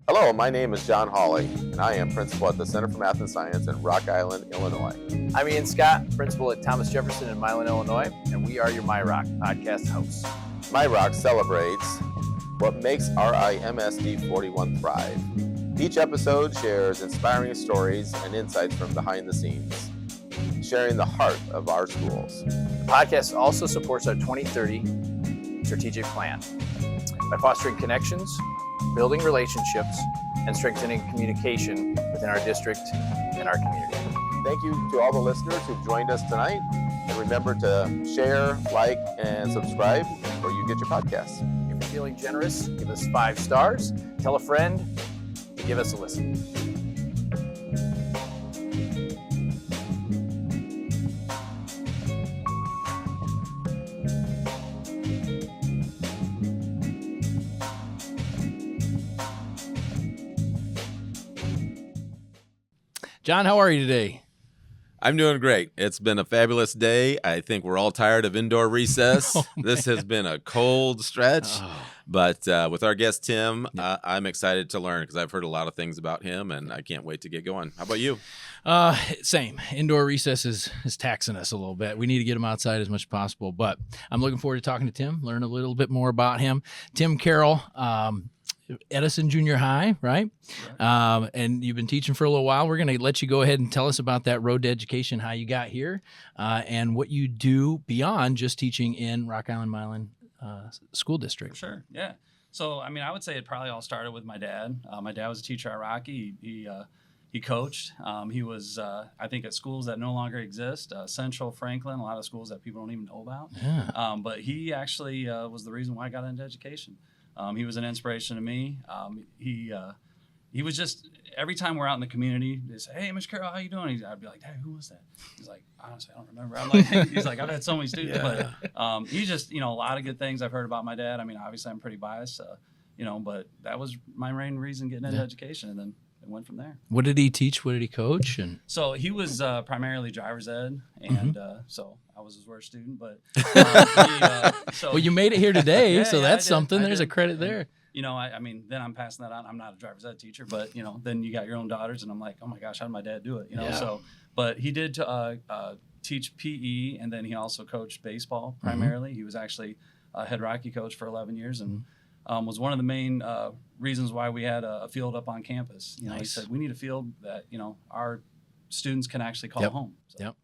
Hello, my name is John Hawley, and I am principal at the Center for Math and Science in Rock Island, Illinois. I'm Ian Scott, principal at Thomas Jefferson in Milan, Illinois, and we are your MyRock podcast hosts. MyRock celebrates what makes RIMSD 41 thrive. Each episode shares inspiring stories and insights from behind the scenes, sharing the heart of our schools. The podcast also supports our 2030 strategic plan by fostering connections, building relationships, and strengthening communication within our district and our community. Thank you to all the listeners who've joined us tonight. And remember to share, like, and subscribe where you get your podcasts. If you're feeling generous, give us 5 stars. Tell a friend to give us a listen. John, how are you today? I'm doing great. It's been a fabulous day. I think we're all tired of indoor recess. This has been a cold stretch. But with our guest, Tim, I'm excited to learn because I've heard a lot of things about him, and I can't wait to get going. How about you? Same. Indoor recess is taxing us a little bit. We need to get him outside as much as possible. But I'm looking forward to talking to Tim, learn a little bit more about him. Tim Carroll, Edison Junior High, right? And you've been teaching for a little while. We're going to let you go ahead and tell us about that road to education, how you got here, and what you do beyond just teaching in Rock Island Milan School District. Sure, yeah. So, I mean, I would say it probably all started with my dad. My dad was a teacher at Rocky. He coached. He was, I think, at schools that no longer exist, Central, Franklin, a lot of schools that people don't even know about. Yeah. But he actually was the reason why I got into education. He was an inspiration to me. He was just, every time we're out in the community, they say, "Hey, Mr. Carroll, how you doing?" I'd be like, "Hey, who was that?" He's like, "Honestly, I don't remember." I'm like, he's like, "I've had so many students." Yeah. But he's just, a lot of good things I've heard about my dad. I mean, obviously I'm pretty biased, but that was my main reason getting into education, and then it went from there. What did he teach? What did he coach? And So he was primarily driver's ed, and so I was his worst student. But well, you made it here today, Yeah, so yeah, that's I did. something. I There's did. a credit there. I mean, then I'm passing that on. I'm not a driver's ed teacher, but then you got your own daughters, and I'm like, oh my gosh, how did my dad do it? Yeah. So, but he did teach PE, and then he also coached baseball primarily. He was actually a head Rocky coach for 11 years, and was one of the main reasons why we had a field up on campus. He Nice. said we need a field that our students can actually call Yep. home. So. Yep.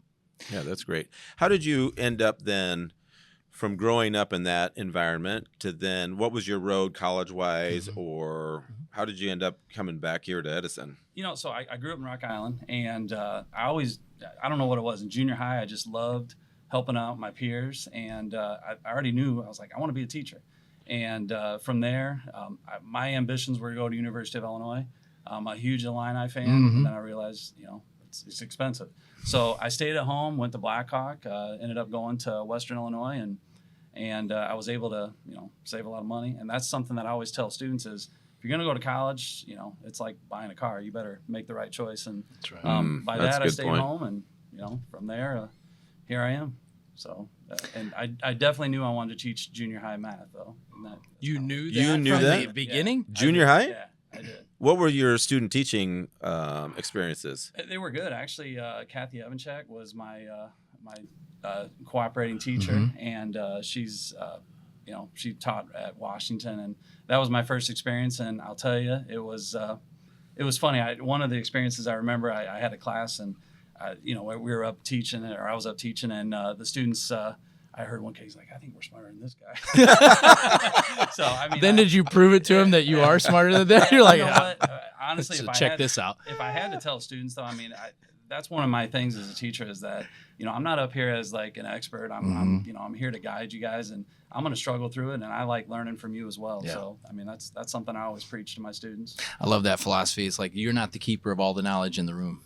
Yeah, that's great. How did you end up then from growing up in that environment to then what was your road college-wise, or how did you end up coming back here to Edison? So I grew up in Rock Island, and I don't know what it was. In junior high, I just loved helping out my peers, and I already knew, I was like, I want to be a teacher. And from there, my ambitions were to go to University of Illinois. I'm a huge Illini fan, and then I realized, it's expensive. So I stayed at home, went to Blackhawk, ended up going to Western Illinois, and I was able to, save a lot of money. And that's something that I always tell students is, if you're going to go to college, it's like buying a car. You better make the right choice. And That's right. by That's a that, I good stayed point. home, and from there, here I am. So, and I definitely knew I wanted to teach junior high math, though. You knew that You knew from that? the beginning? Junior high? Yeah, I did. What were your student teaching experiences? They were good, actually. Kathy Evanchak was my cooperating teacher, and she's she taught at Washington, and that was my first experience. And I'll tell you, it was funny. One of the experiences I remember, I had a class, and we were up teaching, or I was up teaching, and the students. I heard one kid, he's like, I think we're smarter than this guy. So, I mean. Then did you prove it to him that you are smarter than that? You're like, you know what? Honestly, so if check this out. If I had to tell students, though, I mean, that's one of my things as a teacher is that, I'm not up here as like an expert. I'm here to guide you guys, and I'm going to struggle through it, and I like learning from you as well. Yeah. So, I mean, that's something I always preach to my students. I love that philosophy. It's like you're not the keeper of all the knowledge in the room.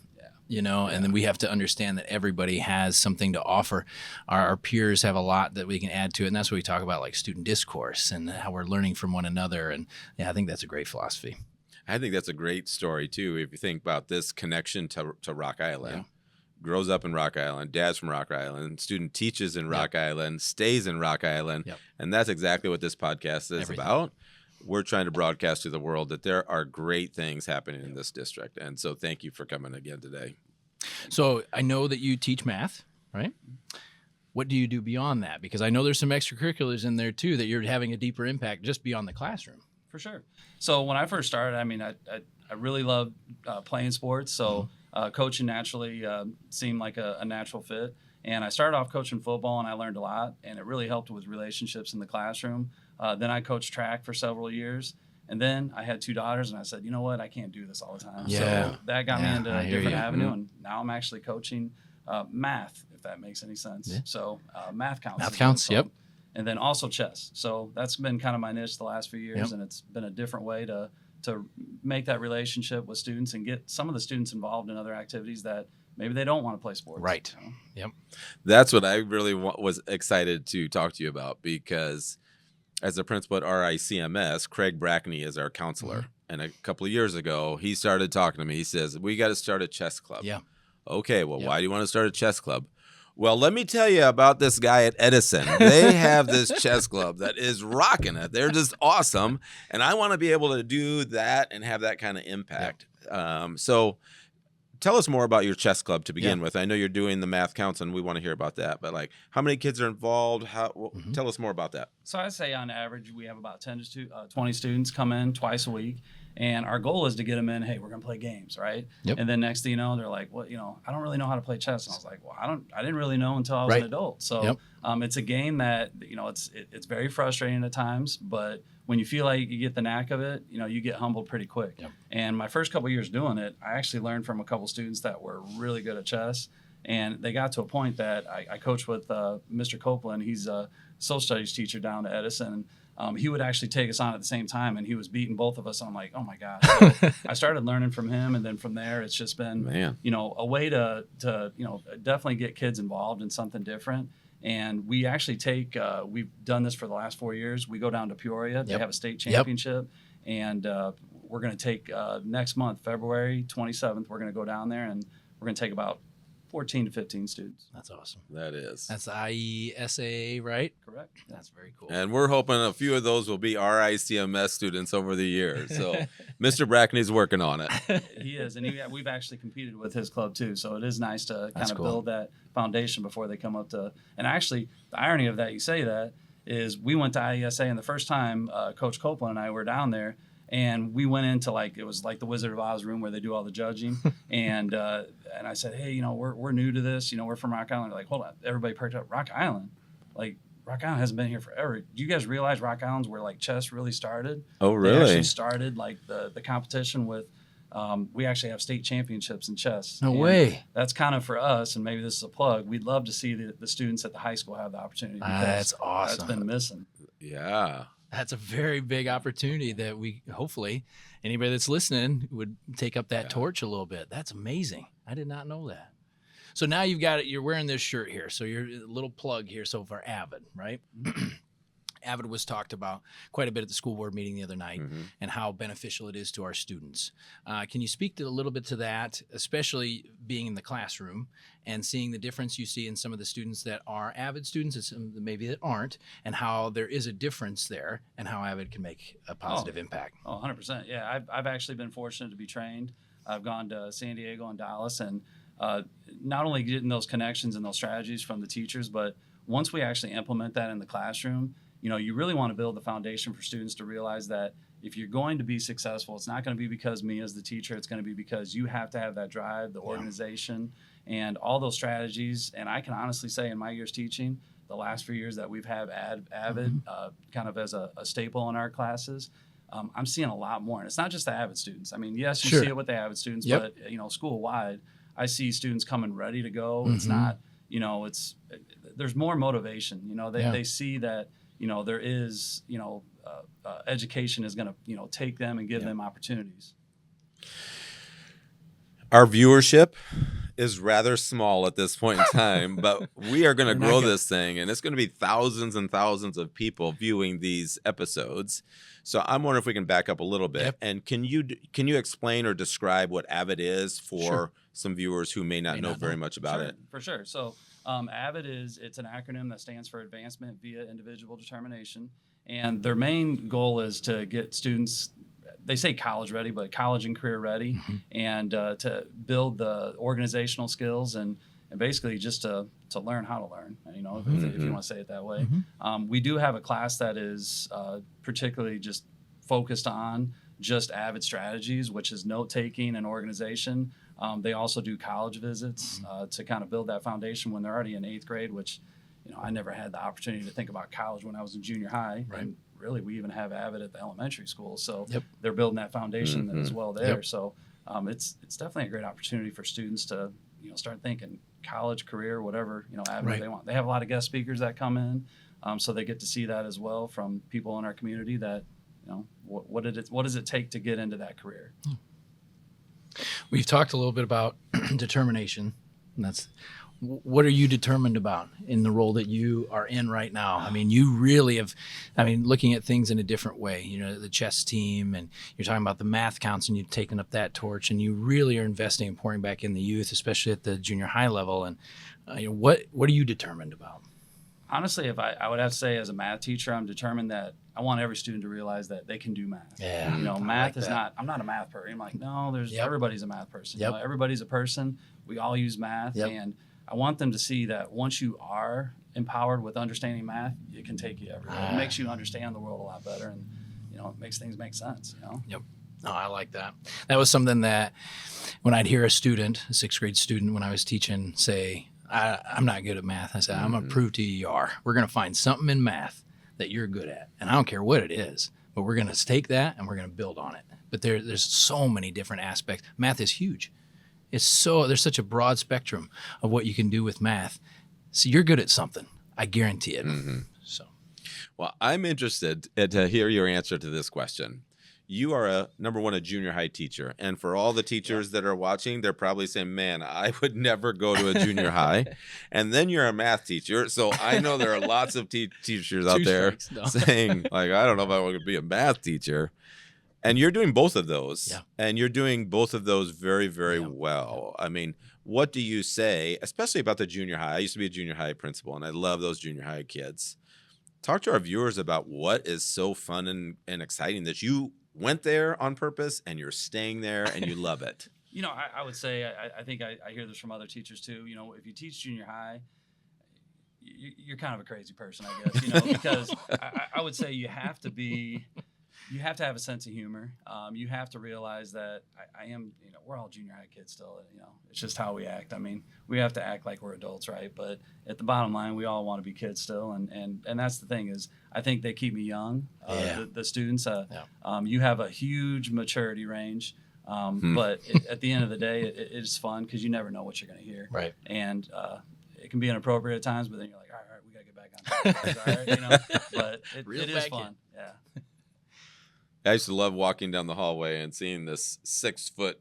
And then we have to understand that everybody has something to offer. Our peers have a lot that we can add to it, and that's what we talk about, like student discourse and how we're learning from one another. And I think that's a great philosophy. I think that's a great story, too, if you think about this connection to Rock Island. Grows up in Rock Island, dad's from Rock Island, student teaches in Rock Island, stays in Rock Island, and that's exactly what this podcast is about. we're trying to broadcast to the world that there are great things happening in this district. And so thank you for coming again today. So I know that you teach math, right? What do you do beyond that? Because I know there's some extracurriculars in there too that you're having a deeper impact just beyond the classroom. For sure. So when I first started, I mean, I really loved playing sports. So coaching naturally seemed like a natural fit. And I started off coaching football, and I learned a lot, and it really helped with relationships in the classroom. Then I coached track for several years. And then I had 2 daughters, and I said, you know what, I can't do this all the time. Yeah. So that got me into I a hear different you. avenue, and now I'm actually coaching math, if that makes any sense. Yeah. So math counts. Math is what counts, it's called. yep. And then also chess. So that's been kind of my niche the last few years, Yep. and it's been a different way to make that relationship with students and get some of the students involved in other activities that maybe they don't want to play sports. Right. You know? Yep. That's what I really was excited to talk to you about, because as a principal at RICMS, Craig Brackney is our counselor. And a couple of years ago, he started talking to me. He says, we got to start a chess club. Yeah. Okay, well, Yep. why do you want to start a chess club? Well, let me tell you about this guy at Edison. They have this chess club that is rocking it. They're just awesome. And I want to be able to do that and have that kind of impact. So tell us more about your chess club to begin with. I know you're doing the math counts, and we want to hear about that. But like, how many kids are involved? Tell us more about that. So I say on average, we have about 10 to 20 students come in twice a week. And our goal is to get them in, hey, we're going to play games, right? Yep. And then next thing you know, they're like, well, I don't really know how to play chess. And I was like, well, I didn't really know until I was an adult. So it's a game that, it's very frustrating at times, but when you feel like you get the knack of it, you get humbled pretty quick. Yep. And my first couple of years doing it, I actually learned from a couple students that were really good at chess. And they got to a point that I coached with Mr. Copeland. He's a social studies teacher down at Edison. He would actually take us on at the same time, and he was beating both of us. And I'm like, oh my God. So I started learning from him. And then from there, it's just been, a way to definitely get kids involved in something different. And we actually we've done this for the last 4 years. We go down to Peoria. They have a state championship. And we're going to take next month, February 27th, we're going to go down there, and we're going to take about 14 to 15 students. That's awesome. That is. That's IESA, right? Correct. That's very cool. And we're hoping a few of those will be RICMS students over the years. So Mr. Brackney's working on it. He is. And we've actually competed with his club too. So it is nice to kind of cool. build that foundation before they come up to. And actually, the irony of that, you say that, is we went to IESA, and the first time Coach Copeland and I were down there, and we went into it was like the Wizard of Oz room where they do all the judging. And I said, hey, we're new to this. We're from Rock Island. They're like, hold on. Everybody perked up. Rock Island? Like, Rock Island hasn't been here forever. Do you guys realize Rock Island's where chess really started? Oh, really? They actually started the competition with, we actually have state championships in chess. No And way. That's kind of for us, and maybe this is a plug. We'd love to see the students at the high school have the opportunity. That's awesome. That's been missing. Yeah. That's a very big opportunity that we hopefully anybody that's listening would take up that torch a little bit. That's amazing. I did not know that. So now you've got it. You're wearing this shirt here. So you're a little plug here. So for Avid, right? Avid was talked about quite a bit at the school board meeting the other night and how beneficial it is to our students. Can you speak to a little bit to that, especially being in the classroom and seeing the difference you see in some of the students that are Avid students and some that maybe that aren't, and how there is a difference there and how Avid can make a positive impact? Oh, 100%. Yeah, I've actually been fortunate to be trained. I've gone to San Diego and Dallas, and not only getting those connections and those strategies from the teachers, but once we actually implement that in the classroom, you really want to build the foundation for students to realize that if you're going to be successful, it's not going to be because me as the teacher. It's going to be because you have to have that drive, the organization, and all those strategies. And I can honestly say in my years teaching, the last few years that we've had Avid kind of as a staple in our classes, I'm seeing a lot more. And it's not just the Avid students. I mean, yes, you see it with the Avid students, but, school-wide, I see students coming ready to go. It's not, there's more motivation. They see that, there is, education is going to, take them and give them opportunities. Our viewership is rather small at this point in time, but we are going to grow this thing, and it's going to be thousands and thousands of people viewing these episodes. So I'm wondering if we can back up a little bit. And can you explain or describe what Avid is for some viewers who may not know very much about it? For sure. So Avid it's an acronym that stands for Advancement via Individual Determination. And their main goal is to get students, they say college ready, but college and career ready, and to build the organizational skills and basically just to learn how to learn, if you want to say it that way. We do have a class that is particularly just focused on just AVID strategies, which is note-taking and organization. They also do college visits to kind of build that foundation when they're already in 8th grade, which, I never had the opportunity to think about college when I was in junior high. Right. And really, we even have AVID at the elementary school. So they're building that foundation as well there. So it's definitely a great opportunity for students to, start thinking college, career, whatever, avenue they want. They have a lot of guest speakers that come in. So they get to see that as well from people in our community that, what does it take to get into that career? We've talked a little bit about determination. And what are you determined about in the role that you are in right now? I mean, you really have, looking at things in a different way, the chess team, and you're talking about the math counts, and you've taken up that torch, and you really are investing and pouring back in the youth, especially at the junior high level. And what are you determined about? Honestly, if I would have to say as a math teacher, I'm determined that I want every student to realize that they can do math. Yeah. Math is not, I'm not a math person. I'm like, no, everybody's a math person. Everybody's a person. We all use math. And I want them to see that once you are empowered with understanding math, it can take you everywhere. It makes you understand the world a lot better, and it makes things make sense. Yep. No, I like that. That was something that when I'd hear a 6th grade student when I was teaching say, I'm not good at math, I said, I'm going to prove to you are. We're going to find something in math that you're good at, and I don't care what it is, but we're going to take that and we're going to build on it. But there's so many different aspects. Math is huge. There's such a broad spectrum of what you can do with math. So you're good at something. I guarantee it. So, well, I'm interested to hear your answer to this question. You are number one, a junior high teacher. And for all the teachers that are watching, they're probably saying, man, I would never go to a junior high. And then you're a math teacher. So I know there are lots of teachers out there saying, like, I don't know if I want to be a math teacher. And you're doing both of those. Yeah. And you're doing both of those very, very well. I mean, what do you say, especially about the junior high? I used to be a junior high principal, and I love those junior high kids. Talk to our viewers about what is so fun and exciting that you went there on purpose and you're staying there and you love it. I would say, I think I hear this from other teachers too. If you teach junior high, you're kind of a crazy person, I guess, because I would say you have to have a sense of humor. You have to realize that I am, we're all junior high kids still, it's just how we act. I mean, we have to act like we're adults, right? But at the bottom line, we all want to be kids still. And that's the thing is, I think they keep me young, the students. You have a huge maturity range, but at the end of the day, it is fun because you never know what you're going to hear. Right. And it can be inappropriate at times, but then you're like, all right, we got to get back on track. All right, but it is fun. Yeah. I used to love walking down the hallway and seeing this 6-foot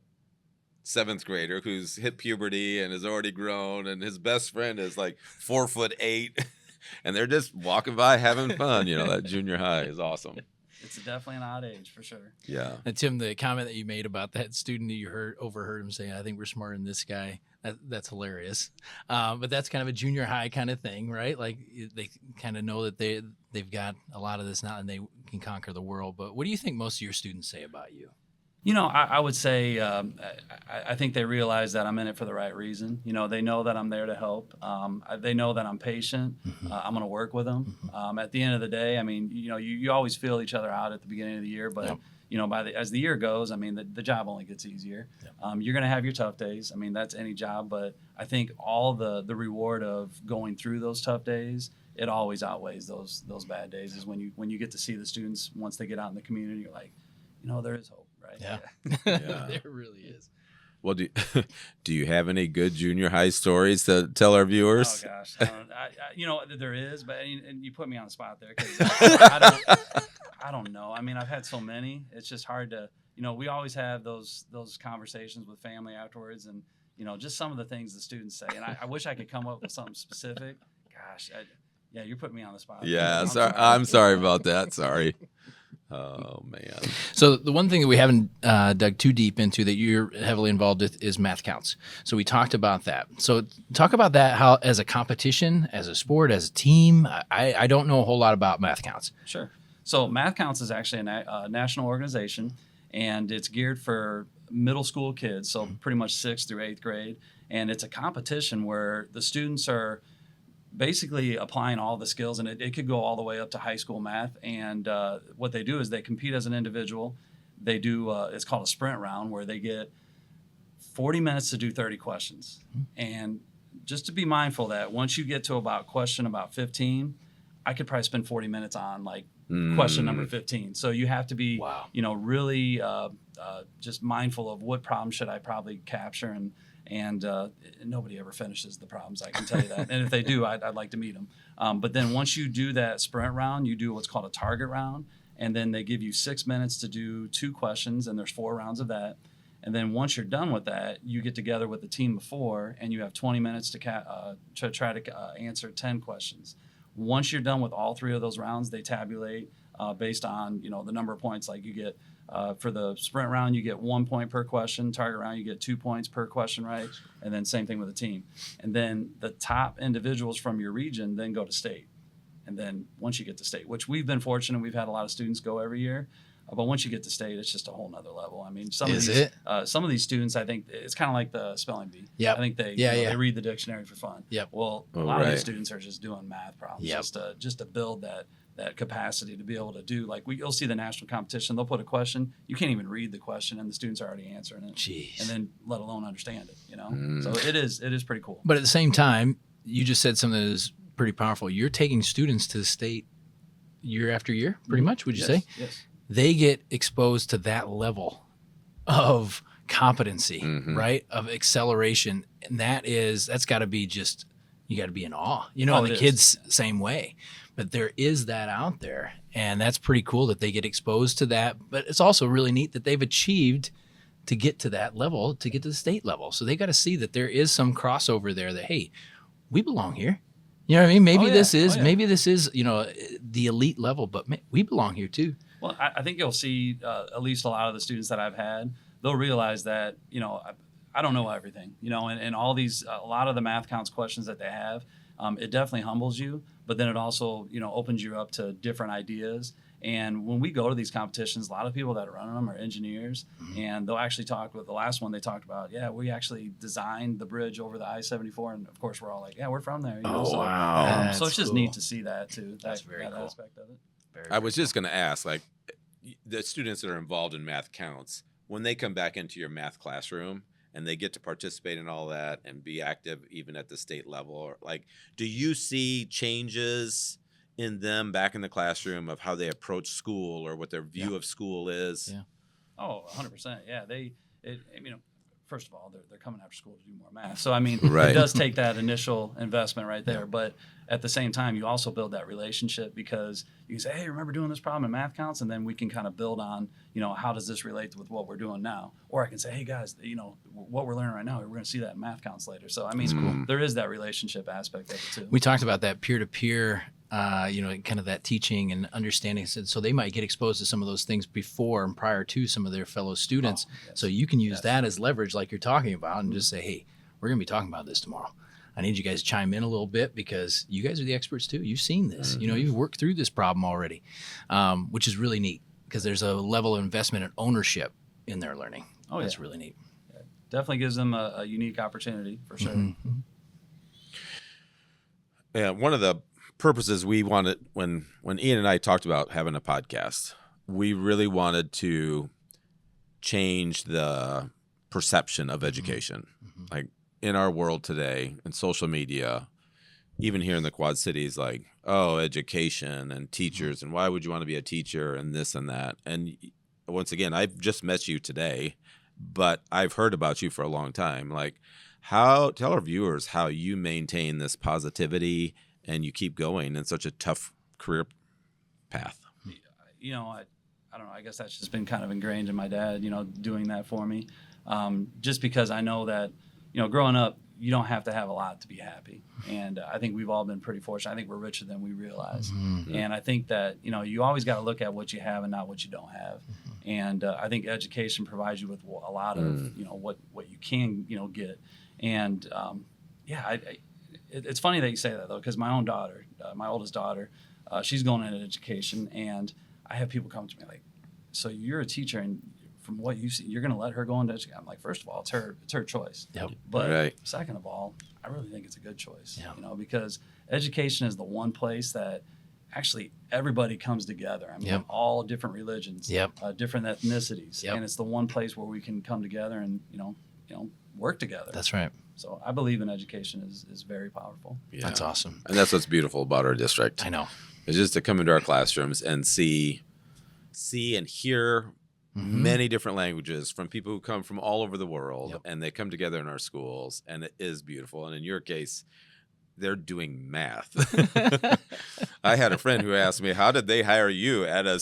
7th grader who's hit puberty and has already grown, and his best friend is like 4'8", and they're just walking by having fun. That junior high is awesome. It's definitely an odd age for sure. Yeah. And Tim, the comment that you made about that student that you overheard him saying, I think we're smarter than this guy. That's hilarious. But that's kind of a junior high kind of thing, right? Like they kind of know that they've got a lot of this now and they can conquer the world. But what do you think most of your students say about you? I would say I think they realize that I'm in it for the right reason. They know that I'm there to help. They know that I'm patient. I'm going to work with them. At the end of the day, I mean, you always feel each other out at the beginning of the year, but as the year goes, I mean, the job only gets easier. You're going to have your tough days. I mean, that's any job, but I think all the reward of going through those tough days, it always outweighs those bad days. Is when you get to see the students once they get out in the community, you're like, there is hope. Right? Yeah. There really is. Well, do you have any good junior high stories to tell our viewers? Oh gosh, there is, but and you put me on the spot there because I don't know. I mean, I've had so many. It's just hard to, we always have those conversations with family afterwards, and just some of the things the students say. And I wish I could come up with something specific. Gosh, you're putting me on the spot. Yeah, I'm sorry about that. Sorry. Oh, man. So the one thing that we haven't dug too deep into that you're heavily involved with is math counts. So we talked about that. So talk about that, how as a competition, as a sport, as a team. I don't know a whole lot about math counts. Sure. So Math Counts is actually a national organization, and it's geared for middle school kids, so pretty much 6th through 8th grade. And it's a competition where the students are basically applying all the skills, and it could go all the way up to high school math. And what they do is they compete as an individual. They do, it's called a sprint round, where they get 40 minutes to do 30 questions. And just to be mindful that once you get to about 15, I could probably spend 40 minutes on like question number 15. So you have to be, really just mindful of what problem should I probably capture, and nobody ever finishes the problems, I can tell you that. And if they do, I'd like to meet them. But then once you do that sprint round, you do what's called a target round, and then they give you 6 minutes to do 2 questions, and there's 4 rounds of that. And then once you're done with that, you get together with the team before, and you have 20 minutes to try to answer 10 questions. Once you're done with all 3 of those rounds, they tabulate based on the number of points. Like you get for the sprint round, you get 1 point per question. Target round, you get 2 points per question, right? And then same thing with the team. And then the top individuals from your region then go to state. And then once you get to state, which we've been fortunate, we've had a lot of students go every year. But once you get to state, it's just a whole nother level. I mean, some of these students, I think it's kind of like the spelling bee. Yep. I think they read the dictionary for fun. Yep. Well, a lot of these students are just doing math problems just to build that capacity to be able to do. Like you'll see the national competition, they'll put a question, you can't even read the question, and the students are already answering it. Jeez. And then let alone understand it. So it is pretty cool. But at the same time, you just said something that is pretty powerful. You're taking students to the state year after year, pretty much, would you say? Yes. They get exposed to that level of competency, right? Of acceleration. And that's got to be just, you got to be in awe. And the kids, same way. But there is that out there. And that's pretty cool that they get exposed to that. But it's also really neat that they've achieved to get to that level, to get to the state level. So they got to see that there is some crossover there that, hey, we belong here. You know what I mean? Maybe this is, the elite level, but we belong here too. Well, I think you'll see at least a lot of the students that I've had, they'll realize that, I don't know everything, and all these, a lot of the Math Counts questions that they have, it definitely humbles you, but then it also, opens you up to different ideas. And when we go to these competitions, a lot of people that are running them are engineers, and they'll actually talk with the last one they talked about. Yeah, we actually designed the bridge over the I-74, and of course we're all like, yeah, we're from there. Wow! So it's just neat to see that too. That's very cool. Aspect of it. I was just going to ask, like, the students that are involved in Math Counts, when they come back into your math classroom and they get to participate in all that and be active even at the state level, or like, do you see changes in them back in the classroom of how they approach school or what their view of school is? Yeah. Oh, 100%. Yeah. First of all, they're coming after school to do more math. So, it does take that initial investment right there. Yeah. But at the same time, you also build that relationship, because you can say, hey, remember doing this problem in Math Counts? And then we can kind of build on, how does this relate with what we're doing now? Or I can say, hey, guys, what we're learning right now, we're going to see that in Math Counts later. So, there is that relationship aspect of it too. We talked about that peer-to-peer, kind of that teaching and understanding. So they might get exposed to some of those things before and prior to some of their fellow students. Yes. So you can use that as leverage like you're talking about, and just say, hey, we're going to be talking about this tomorrow. I need you guys to chime in a little bit, because you guys are the experts too. You've seen this. You've worked through this problem already, which is really neat, because there's a level of investment and ownership in their learning. Oh, that's really neat. Yeah. Definitely gives them a unique opportunity for sure. Mm-hmm. Yeah, one of the purposes we wanted, when Ian and I talked about having a podcast, we really wanted to change the perception of education. Like, in our world today, in social media, even here in the Quad Cities, like, oh, education and teachers, and why would you want to be a teacher, and this and that. And once again, I've just met you today, but I've heard about you for a long time. Like, tell our viewers how you maintain this positivity and you keep going in such a tough career path. I don't know. I guess that's just been kind of ingrained in my dad, doing that for me. Just because I know that, growing up, you don't have to have a lot to be happy. And I think we've all been pretty fortunate. I think we're richer than we realize. And I think that, you always got to look at what you have and not what you don't have. And I think education provides you with a lot of, what you can, get. And it's funny that you say that, though, because my own daughter, my oldest daughter, she's going into education. And I have people come to me like, so you're a teacher, and from what you see, you're going to let her go into education? I'm like, first of all, it's her choice. Yep. But Right. second of all, I really think it's a good choice. Yeah. You know, because education is the one place that actually everybody comes together. I mean, Yep. all different religions, Yep. Different ethnicities, Yep. and it's the one place where we can come together and work together. That's right. So I believe in education is very powerful. Yeah. That's awesome. And that's what's beautiful about our district. I know. It's just to come into our classrooms and see and hear many different languages from people who come from all over the world, Yep. and they come together in our schools, and it is beautiful. And in your case, they're doing math. I had a friend who asked me, how did they hire you at the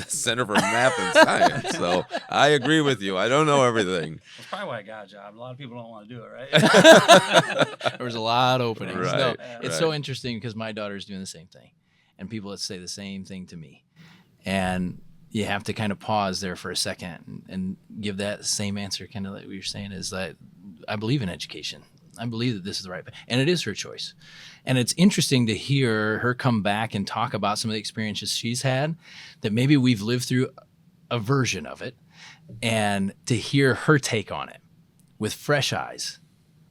Center for Math and Science? So I agree with you. I don't know everything. That's probably why I got a job. A lot of people don't want to do it, right? There was a lot of openings. Right, No, it's so right. interesting because my daughter's doing the same thing, and people that say the same thing to me, and you have to kind of pause there for a second and give that same answer, kind of like what you're saying, is that I believe in education. I believe that this is the right, and it is her choice. And it's interesting to hear her come back and talk about some of the experiences she's had that maybe we've lived through a version of it, and to hear her take on it with fresh eyes,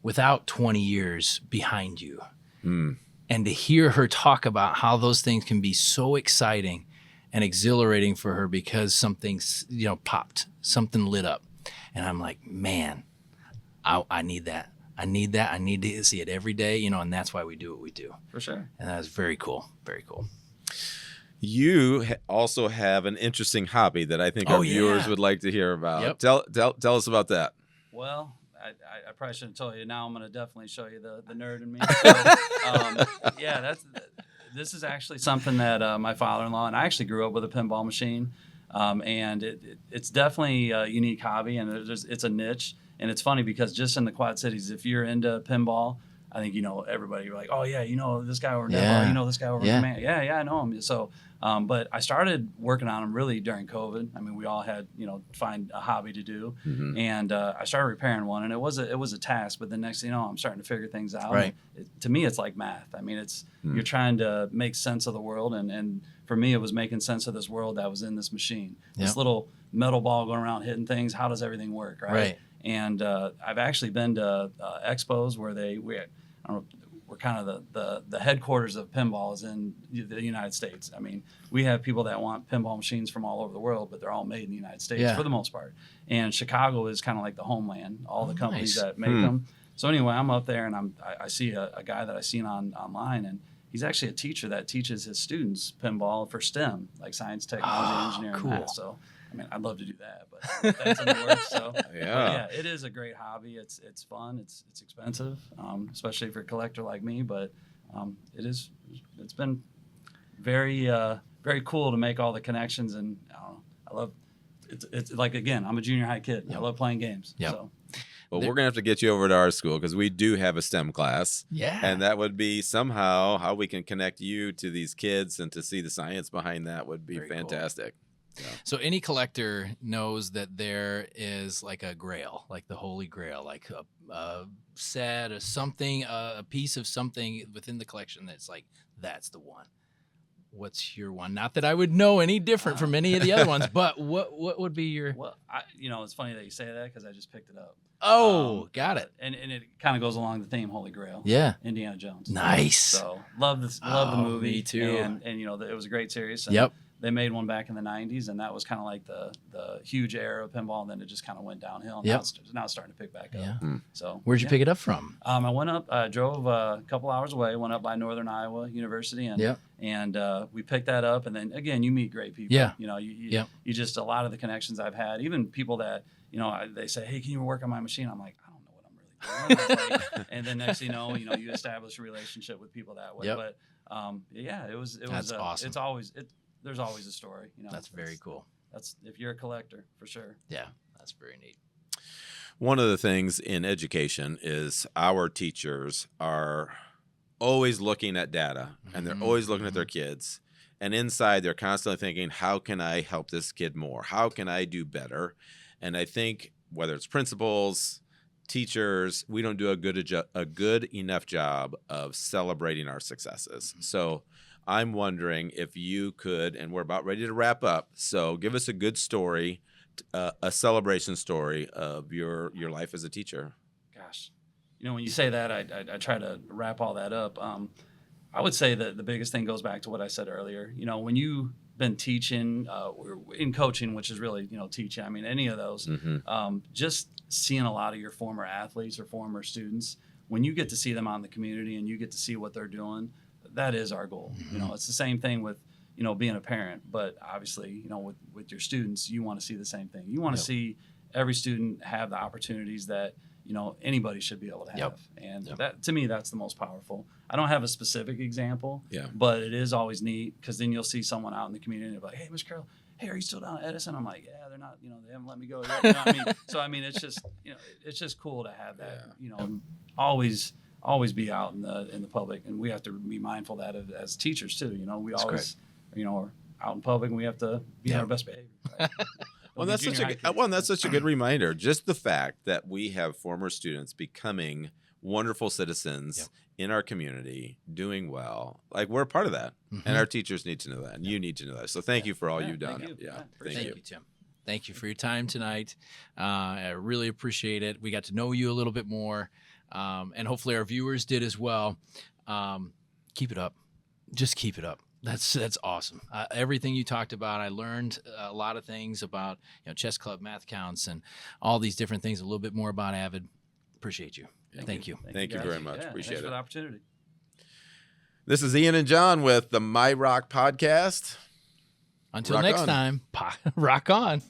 without 20 years behind you. And to hear her talk about how those things can be so exciting and exhilarating for her because something's, popped, something lit up. And I'm like, man, I need that. I need that. I need to see it every day, and that's why we do what we do. For sure. And that's very cool. Very cool. You also have an interesting hobby that I think our viewers would like to hear about. Yep. Tell us about that. Well, I probably shouldn't have told you. Now I'm going to definitely show you the nerd in me. So, this is actually something that my father-in-law, and I actually grew up with a pinball machine, and it's definitely a unique hobby, and it's a niche. And it's funny because just in the Quad Cities, if you're into pinball, I think everybody. You're like, oh yeah, this guy over there, this guy over there, man. Yeah, I know him. So, but I started working on him really during COVID. I mean, we all had find a hobby to do, and I started repairing one, and it was a task. But the next thing you know, I'm starting to figure things out. Right. To me, it's like math. I mean, it's you're trying to make sense of the world, and for me, it was making sense of this world that was in this machine. This little metal ball going around hitting things. How does everything work? Right. And I've actually been to expos where we're kind of the headquarters of pinball is in the United States. I mean, we have people that want pinball machines from all over the world, but they're all made in the United States for the most part. And Chicago is kind of like the homeland, all the companies that make them. So anyway, I'm up there and I see a guy that I seen online, and he's actually a teacher that teaches his students pinball for STEM, like science, technology, engineering, and math. So I mean, I'd love to do that, but that's in the works. So yeah, it is a great hobby. It's fun. It's expensive, especially for a collector like me. But it's been very very cool to make all the connections, and I love. It's like, again, I'm a junior high kid. I love playing games. So. Well, we're going to have to get you over to our school because we do have a STEM class. Yeah. And that would be somehow how we can connect you to these kids, and to see the science behind that would be Very fantastic. Cool. Yeah. So any collector knows that there is like a grail, like the Holy Grail, like a set or something, a piece of something within the collection that's like, that's the one. What's your one? Not that I would know any different from any of the other ones, but what would be your? Well, it's funny that you say that because I just picked it up. Oh, got it. And it kind of goes along the theme Holy Grail. Yeah. Indiana Jones. Nice. So love the movie. Me too. And it was a great series. And Yep. They made one back in the 90s, and that was kind of like the huge era of pinball, and then it just kind of went downhill. And Yep. now it's starting to pick back up. Yeah. So Where'd you pick it up from? I went up, drove a couple hours away, went up by Northern Iowa University, and we picked that up. And then again, you meet great people. Yeah. You just, a lot of the connections I've had, even people that they say, hey, can you work on my machine? I'm like, I don't know what I'm really doing. I was like, and then next thing you know, you establish a relationship with people that way. Yep. But it was That's awesome. It's always there's always a story. That's very cool. That's if you're a collector, for sure. Yeah, that's very neat. One of the things in education is our teachers are always looking at data, and they're always looking at their kids. And inside, they're constantly thinking, how can I help this kid more? How can I do better? And I think whether it's principals, teachers, we don't do a good enough job of celebrating our successes. So I'm wondering if you could, and we're about ready to wrap up, so give us a good story, a celebration story of your life as a teacher. Gosh, when you say that, I try to wrap all that up. I would say that the biggest thing goes back to what I said earlier. When you've been teaching, in coaching, which is really, teaching, I mean, any of those, just seeing a lot of your former athletes or former students, when you get to see them out in the community and you get to see what they're doing, that is our goal. It's the same thing with, being a parent, but obviously, with your students, you want to see the same thing. You want to see every student have the opportunities that, anybody should be able to have. And that, to me, that's the most powerful. I don't have a specific example, but it is always neat because then you'll see someone out in the community and they're like, hey, Mr. Carroll, hey, are you still down at Edison? I'm like, yeah, they're not, they haven't let me go yet. You know what I mean? So, I mean, it's just, it's just cool to have that, always be out in the public. And we have to be mindful of that as teachers too. We that's always, are out in public and we have to be on our best behavior. Right? Well, that's such a good reminder. Just the fact that we have former students becoming wonderful citizens in our community, doing well. Like, we're a part of that, and our teachers need to know that, and you need to know that. So thank you for all you've done. Thank you. Thank you, Tim. Thank you for your time tonight. I really appreciate it. We got to know you a little bit more, and hopefully our viewers did as well. Keep it up. Just keep it up. That's awesome. Everything you talked about, I learned a lot of things about chess club, math counts, and all these different things. A little bit more about Avid. Appreciate you. Thank you. Thank you very much. Appreciate thanks it. For the opportunity. This is Ian and John with the My Rock Podcast. Until next time, rock on.